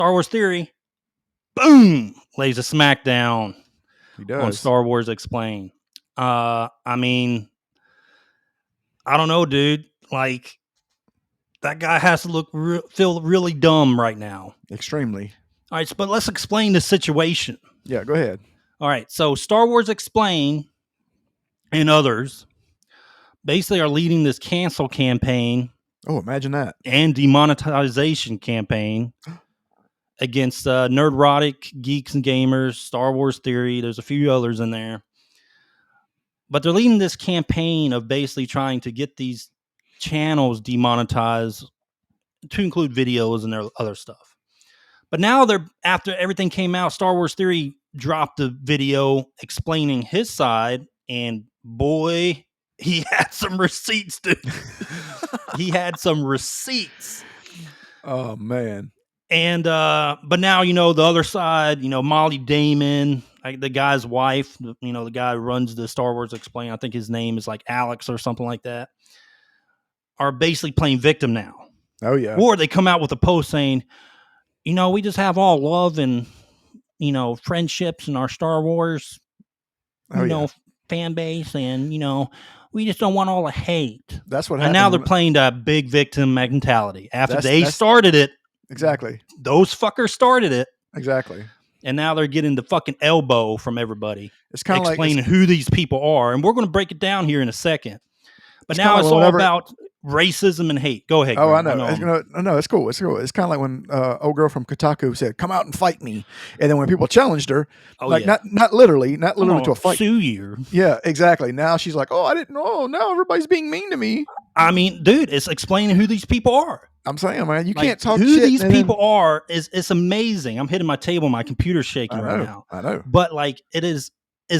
Star Wars Theory, boom, lays a smackdown He does. on Star Wars Explained. I mean, I don't know, dude. Like, that guy has to feel really dumb right now. Extremely. All right, but let's explain the situation. Yeah, go ahead. All right, so Star Wars Explained and others basically are leading this cancel campaign. Oh, imagine that. And demonetization campaign against Nerdrotic, Geeks and Gamers, Star Wars Theory. There's a few others in there. But they're leading this campaign of basically trying to get these channels demonetized to include videos and their other stuff. But now after everything came out, Star Wars Theory dropped a video explaining his side, and boy, he had some receipts, dude. He had some receipts. Oh, man. And but now, the other side, Molly Damon, the guy's wife, the guy who runs the Star Wars Explained, I think his name is like Alex or something like that, are basically playing victim now. Oh, yeah. Or they come out with a post saying, we just have all love and, friendships in our Star Wars, fan base. And, we just don't want all the hate. That's what happened. And now they're playing that big victim mentality. After they started it. Exactly. Those fuckers started it. Exactly. And now they're getting the fucking elbow from everybody. It's kind of explaining who these people are. And we're going to break it down here in a second. But now it's all about racism and hate. Go ahead. Oh, Greg. I know. No, it's cool. It's cool. It's kind of like when old girl from Kotaku said, "Come out and fight me," and then when people challenged her, not literally to a fight, sue you. Yeah, exactly. Now she's like, "Oh, I didn't know. Now everybody's being mean to me." I mean, dude, it's explaining who these people are. I'm saying, man, you can't talk who shit. Who these people are it's amazing. I'm hitting my table, my computer's shaking right now. I know. But it is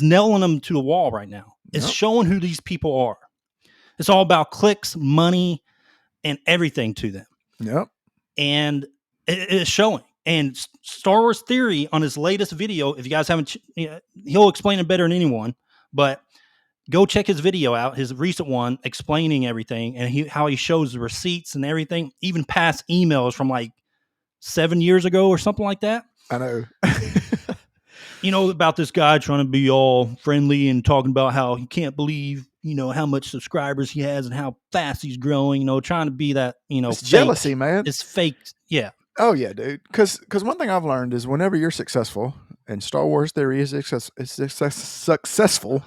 nailing them to the wall right now. It's showing who these people are. It's all about clicks, money, and everything to them. Yep. And it's showing. And Star Wars Theory on his latest video, if you guys haven't, he'll explain it better than anyone, but go check his video out, his recent one, explaining everything and how he shows the receipts and everything, even past emails from like 7 years ago or something like that. I know. About this guy trying to be all friendly and talking about how he can't believe, how much subscribers he has and how fast he's growing, trying to be that, it's fake. Jealousy, man. It's fake. Yeah. Oh, yeah, dude. Because one thing I've learned is whenever you're successful, and Star Wars Theory is successful.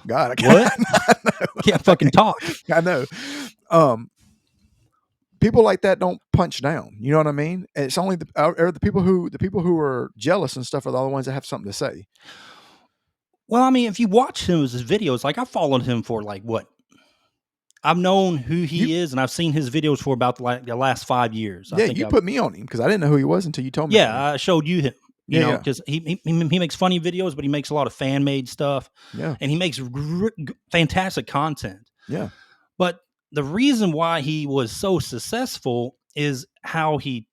God, I can't fucking talk. I know. People like that don't punch down. You know what I mean? It's only the people who are jealous and stuff are the only ones that have something to say. Well, I mean, if you watch his videos, like I followed him for like what? I've known who he is, and I've seen his videos for about the last 5 years. Yeah, you put me on him because I didn't know who he was until you told me. Yeah, I showed you him. You know, because he makes funny videos, but he makes a lot of fan made stuff. Yeah, and he makes fantastic content. Yeah, but the reason why he was so successful is how I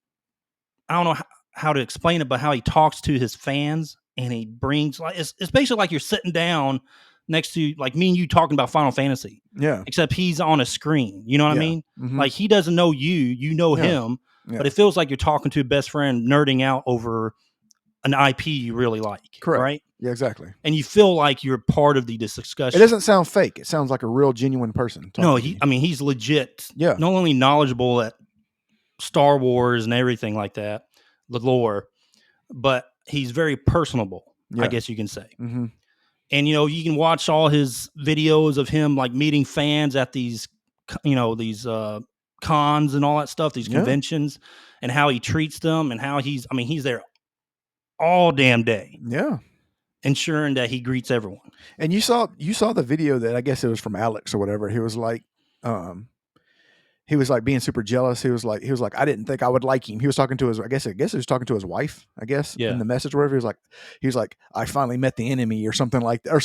don't know how to explain it, but how he talks to his fans, and he brings it's basically like you're sitting down next to like me and you talking about Final Fantasy. Yeah. Except he's on a screen. You know what I mean? Mm-hmm. Like he doesn't know you know him, but it feels like you're talking to a best friend nerding out over an IP you really like. Correct. Right? Yeah, exactly. And you feel like you're part of the discussion. It doesn't sound fake. It sounds like a real genuine person. No, he's legit. Yeah. Not only knowledgeable at Star Wars and everything like that, the lore, but he's very personable, I guess you can say. Mm-hmm. And, you can watch all his videos of him like meeting fans at these, these cons and all that stuff, these conventions, and how he treats them and how he's there all damn day. Yeah. Ensuring that he greets everyone. And you saw the video that I guess it was from Alex or whatever. He was like being super jealous. He was like, I didn't think I would like him. He was talking to I guess he was talking to his wife, in the message or whatever. He was like, I finally met the enemy or something like that, or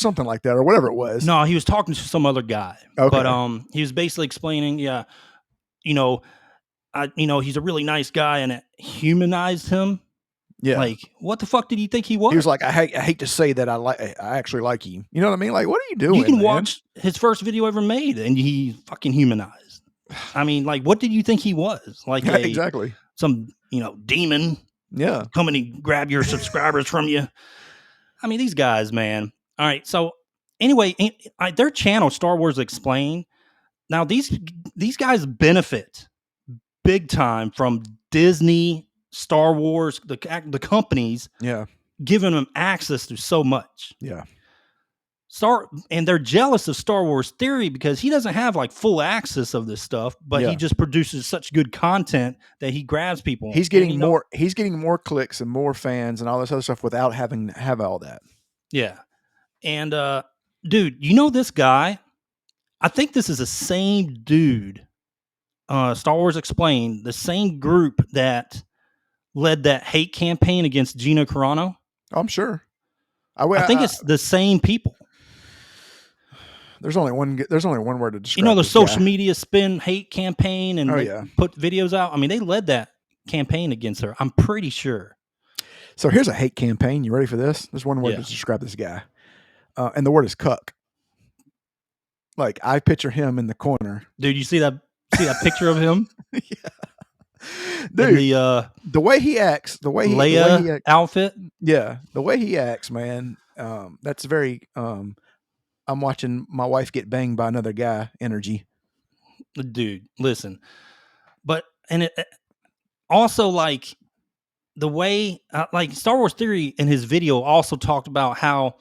whatever it was. No, he was talking to some other guy. Okay. But he was basically explaining, he's a really nice guy, and it humanized him. Yeah. Like, what the fuck did he think he was? He was like, I hate to say that I actually like him. You know what I mean? Like, what are you doing? You can watch his first video ever made, and he fucking humanized. I mean, like, what did you think he was? Like, exactly some demon, Yeah. coming and grab your subscribers from you. I mean, these guys, man. All right. So anyway, their channel, Star Wars Explain. Now these guys benefit big time from Disney, Star Wars, the companies. Yeah. Giving them access to so much. Yeah. And they're jealous of Star Wars Theory because he doesn't have like full access of this stuff, but he just produces such good content that he grabs people. He's getting more. He's getting more clicks and more fans and all this other stuff without having to have all that. Yeah, and dude, you know this guy? I think this is the same dude. Star Wars Explained, the same group that led that hate campaign against Gina Carano. I'm sure. I think it's the same people. There's only one word to describe. You know, the social media spin hate campaign and put videos out. I mean, they led that campaign against her. I'm pretty sure. So here's a hate campaign. You ready for this? There's one word to describe this guy. And the word is cuck. Like, I picture him in the corner. Dude, you see that picture of him? Yeah. Dude, the way he acts, the way he acts, outfit. Yeah. The way he acts, man. That's very I'm watching my wife get banged by another guy energy. Dude, listen. But and it also, like, the way like Star Wars Theory in his video also talked about how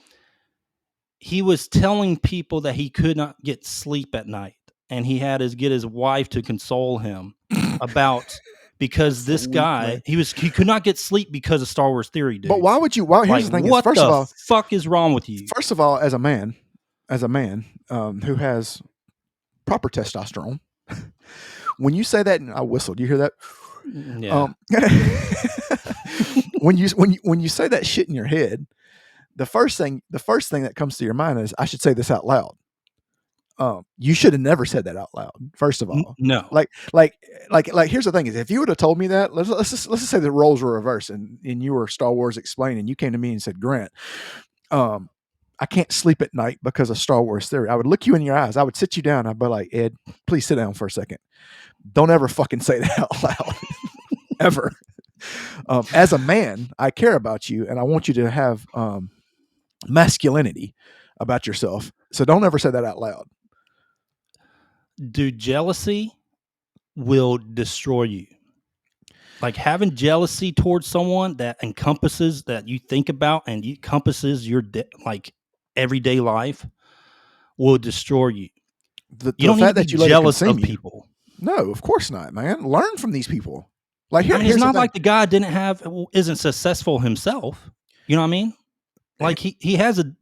he was telling people that he could not get sleep at night, and he had to get his wife to console him about because this guy he could not get sleep because of Star Wars Theory, dude. But why would you? Here's the thing: what the fuck is wrong with you? First of all, as a man who has proper testosterone, when you say that, and I whistled. You hear that? Yeah. When you say that shit in your head, the first thing that comes to your mind is, I should say this out loud. You should have never said that out loud. First of all, no. Like, here's the thing: is if you would have told me that, let's just say the roles were reversed, and you were Star Wars Explained, and you came to me and said, Grant, I can't sleep at night because of Star Wars Theory. I would look you in your eyes. I would sit you down. I'd be like, Ed, please sit down for a second. Don't ever fucking say that out loud. Ever. As a man, I care about you, and I want you to have masculinity about yourself. So don't ever say that out loud. Dude, jealousy will destroy you. Like, having jealousy towards someone that encompasses, that you think about and encompasses your like everyday life will destroy you. You don't need to be jealous of people. No, of course not, man. Learn from these people. Like, it's not like the guy isn't successful himself. You know what I mean? Like, he has a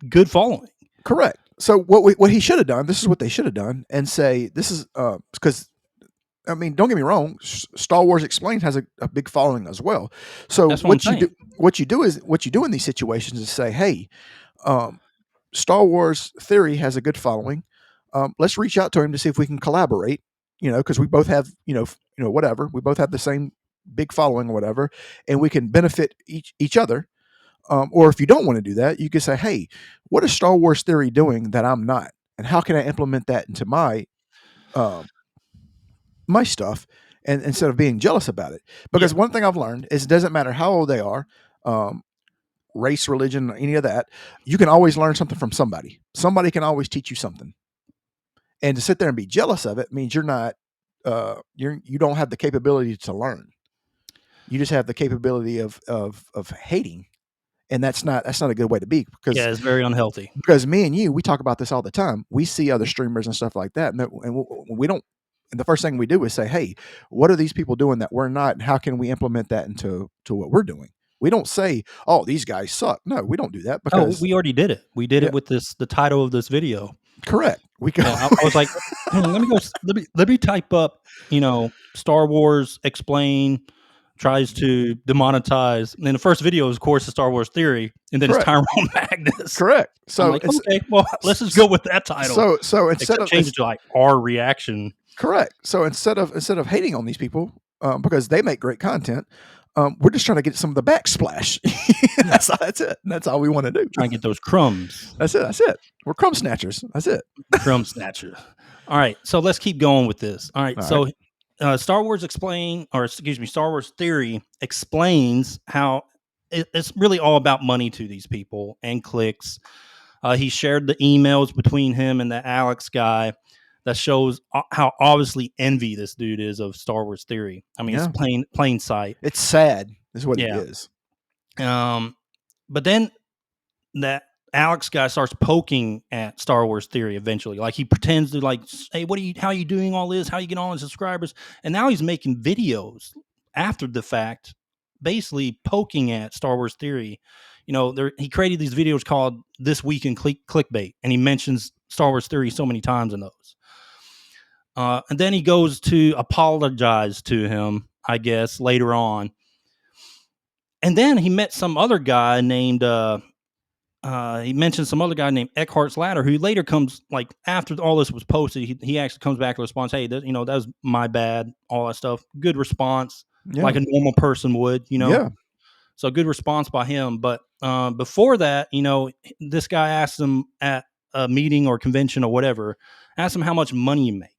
good following. Correct. So what he should have done, this is what they should have done, and say, this is because, I mean, don't get me wrong, Star Wars Explained has a big following as well. So what you do in these situations is say, hey, Star Wars Theory has a good following. Let's reach out to him to see if we can collaborate. Because we both have, whatever. We both have the same big following or whatever, and we can benefit each other. Or if you don't want to do that, you can say, hey, what is Star Wars Theory doing that I'm not? And how can I implement that into my stuff, and instead of being jealous about it? Because one thing I've learned is it doesn't matter how old they are, race, religion, any of that, you can always learn something from somebody. Somebody can always teach you something. And to sit there and be jealous of it means you're not, you don't have the capability to learn. You just have the capability of hating, and that's not a good way to be. Because it's very unhealthy. Because me and you, we talk about this all the time. We see other streamers and stuff like that, and we don't. And the first thing we do is say, hey, what are these people doing that we're not, and how can we implement that into what we're doing? We don't say, oh, these guys suck. No, we don't do that, because we already did it. We did it with the title of this video. Correct. I was like, let me type up, Star Wars Explain tries to demonetize. And then the first video is, of course, the Star Wars Theory, and then it's Tyrone Magnus. Correct. So I'm like, okay, well, let's just go with that title. So instead of change it to like our reaction. Correct. So instead of hating on these people because they make great content, we're just trying to get some of the backsplash. That's it. That's all we want to do. Trying to get those crumbs. That's it. We're crumb snatchers. That's it. Crumb snatchers. All right. So let's keep going with this. All right. Star Wars explain, or excuse me, Star Wars Theory explains how it's really all about money to these people and clicks. He shared the emails between him and the Alex guy that shows how obviously envy this dude is of Star Wars Theory. I mean, it's plain sight. It's sad, is what it Yeah. is. But then that Alex guy starts poking at Star Wars Theory eventually. Like he pretends to like, hey, how are you doing all this? How you get all the subscribers? And now he's making videos after the fact, basically poking at Star Wars Theory. You know, he created these videos called This Week in Clickbait, and he mentions Star Wars Theory so many times in those. And then he goes to apologize to him, I guess, later on. And then he met some other guy named he mentioned some other guy named Eckhart's Ladder, who later comes, like after all this was posted, he actually comes back and responds, hey, that was my bad, all that stuff. Good response, like a normal person would, Yeah. So good response by him. But before that, this guy asked him at a meeting or convention or whatever, asked him how much money you make.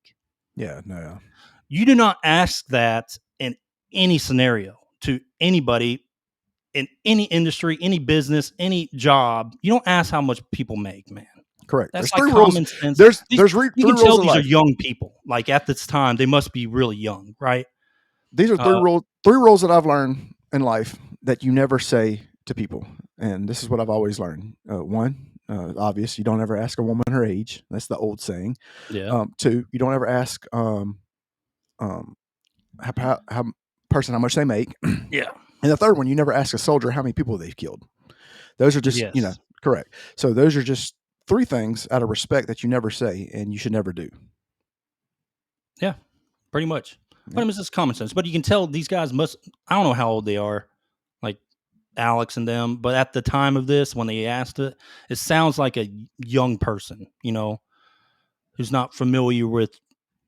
Yeah, no. You do not ask that in any scenario to anybody in any industry, any business, any job. You don't ask how much people make, man. Correct. That's there's like three common rules. sense. You can tell these are young people. Like at this time, they must be really young, right? These are three rules that I've learned in life that you never say to people, and this is what I've always learned. One, obvious, you don't ever ask a woman her age. That's the old saying. Yeah. Two, you don't ever ask how much they make. Yeah. And the third one, you never ask a soldier how many people they've killed. Those are just, correct. So those are just three things out of respect that you never say and you should never do. Yeah, pretty much. But it's just common sense. But you can tell these guys I don't know how old they are, like Alex and them. But at the time of this, when they asked it sounds like a young person, who's not familiar with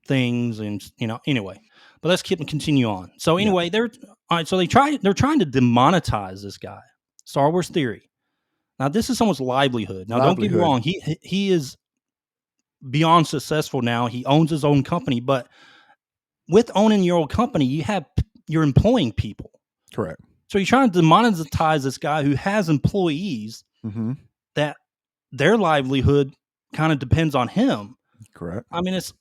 things and, anyway. But let's continue on. So anyway, they're trying to demonetize this guy, Star Wars Theory. Now this is someone's livelihood. Now don't get me wrong, he is beyond successful now. He owns his own company, but with owning your own company, you're employing people. Correct. So you're trying to demonetize this guy who has employees that their livelihood kind of depends on him. Correct. I mean, it's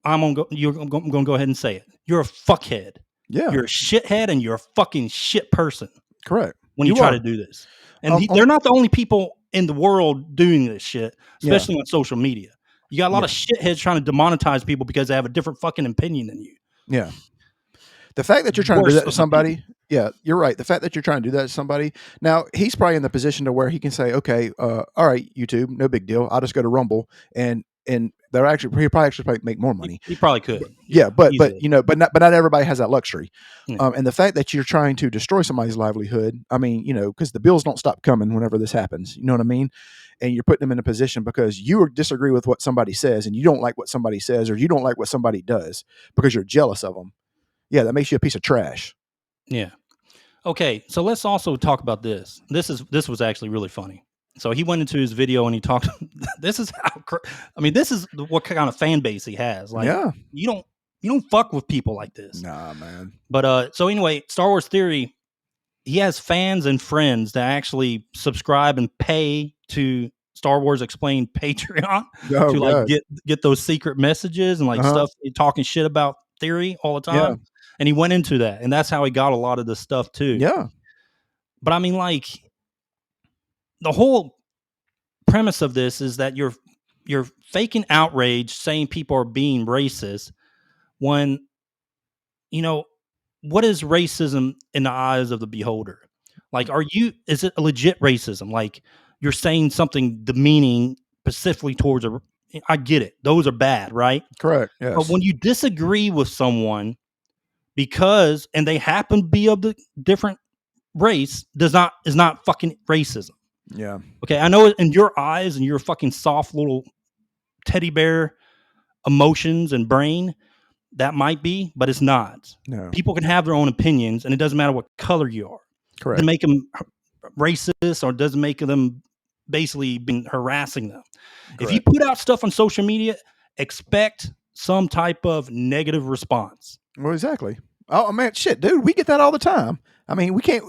I'm gonna go ahead and say it. You're a fuckhead. Yeah. You're a shithead and you're a fucking shit person. Correct. When you try to do this. And they're not the only people in the world doing this shit, especially on social media. You got a lot of shitheads trying to demonetize people because they have a different fucking opinion than you. Yeah. The fact that you're trying to do that to somebody, you're right. The fact that you're trying to do that to somebody, now he's probably in the position to where he can say, okay, all right, YouTube, no big deal. I'll just go to Rumble and he'll probably make more money. He probably could. But not everybody has that luxury. And the fact that you're trying to destroy somebody's livelihood, I mean, because the bills don't stop coming whenever this happens. You know what I mean? And you're putting them in a position because you disagree with what somebody says and you don't like what somebody says or you don't like what somebody does because you're jealous of them. Yeah, that makes you a piece of trash. Yeah. Okay, so let's also talk about this. This was actually really funny. So he went into his video and he talked. This is what kind of fan base he has. Like, you don't fuck with people like this. Nah, man. But so anyway, Star Wars Theory, he has fans and friends that actually subscribe and pay to Star Wars Explained Patreon to like get those secret messages and like stuff talking shit about Theory all the time. Yeah. And he went into that, and that's how he got a lot of this stuff too. Yeah. But I mean, like, the whole premise of this is that you're faking outrage, saying people are being racist when, what is racism in the eyes of the beholder? Like, is it a legit racism? Like, you're saying something demeaning specifically towards I get it. Those are bad, right? Correct. Yes. But when you disagree with someone and they happen to be of the different race is not fucking racism. Yeah. Okay. I know in your eyes and your fucking soft little teddy bear emotions and brain, that might be, but it's not. No. People can have their own opinions and it doesn't matter what color you are. Correct. Doesn't make them racist or doesn't make them basically being harassing them. Correct. If you put out stuff on social media, expect some type of negative response. Well, exactly. Oh man, shit, dude, we get that all the time. We can't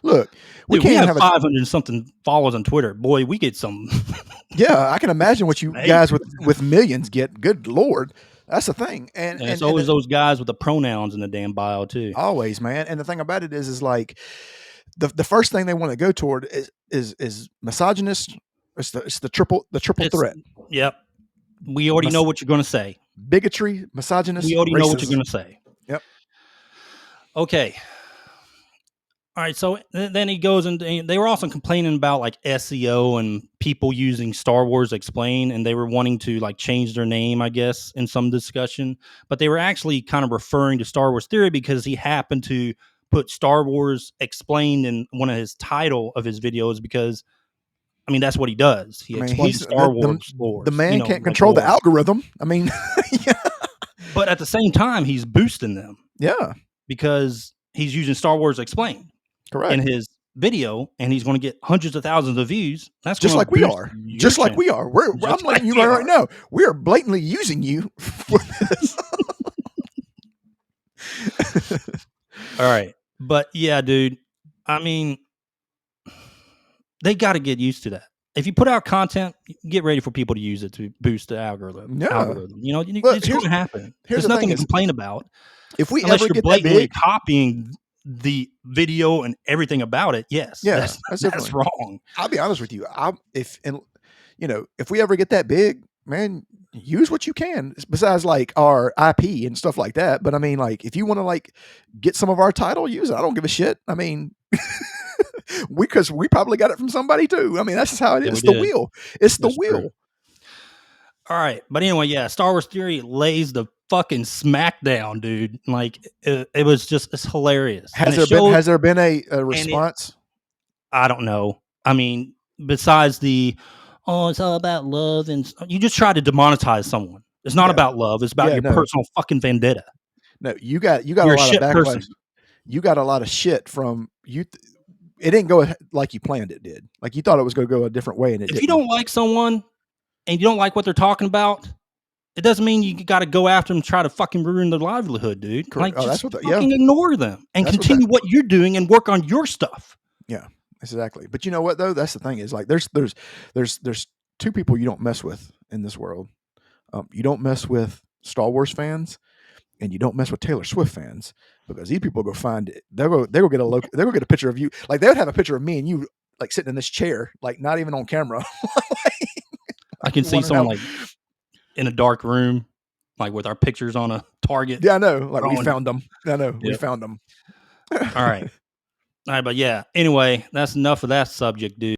look. We Dude, can't we have have 500 something followers on Twitter. Boy, we get some. Yeah, I can imagine what you guys with millions get. Good Lord, that's the thing. And it's always those guys with the pronouns in the damn bio too. Always, man. And the thing about it is like the first thing they want to go toward is misogynist. It's the triple threat. Yep. We already know what you're going to say. Bigotry, misogynist. We already racism. know what you're going to say. Yep. Okay. All right. So then he goes and they were also complaining about like SEO and people using Star Wars Explain, and they were wanting to like change their name, I guess, in some discussion. But they were actually kind of referring to Star Wars Theory because he happened to put Star Wars Explained in one of his title of his videos because, I mean, that's what he does. He explains Star Wars lore. The man can't control the algorithm. I mean, yeah. But at the same time, he's boosting them. Yeah. Because he's using Star Wars Explained. Correct. In his video, and he's going to get hundreds of thousands of views. That's just like we are. Just like we are. I'm letting you know right now. We are blatantly using you for this. All right. But yeah, dude, I mean, they got to get used to that. If you put out content, get ready for people to use it to boost the algorithm. Yeah. You know, it's going to happen. There's nothing to complain about. If we unless ever you're get blatantly that big, copying the video and everything about it, yes, yeah, that's wrong. I'll be honest with you. If we ever get that big, man, use what you can. Besides like our IP and stuff like that. But I mean, like if you want to like get some of our title, use it. I don't give a shit. I mean, because we probably got it from somebody too. I mean, that's just how it is. It's the wheel. It's the wheel. True. All right, but anyway, yeah, Star Wars Theory lays the fucking smackdown, dude. Like it was just, it's hilarious. Has there been a response? I don't know. I mean, besides it's all about love, and you just try to demonetize someone. It's not about love. It's about your personal fucking vendetta. No, you got a lot of backlash. Person. You got a lot of shit from you. It didn't go like you planned it did. Like you thought it was going to go a different way, and if you don't like someone and you don't like what they're talking about, it doesn't mean you got to go after them and try to fucking ruin their livelihood, dude. Correct. Like, just fucking ignore them and continue what you're doing and work on your stuff. Yeah, exactly. But you know what though? That's the thing is like there's two people you don't mess with in this world. You don't mess with Star Wars fans, and you don't mess with Taylor Swift fans, because these people go find it. They'll go get a picture of you. Like they would have a picture of me and you like sitting in this chair, like not even on camera. I can see someone like in a dark room, like with our pictures on a target. Yeah, I know. Like we found them. I know. We found them. All right. But yeah. Anyway, that's enough of that subject, dude.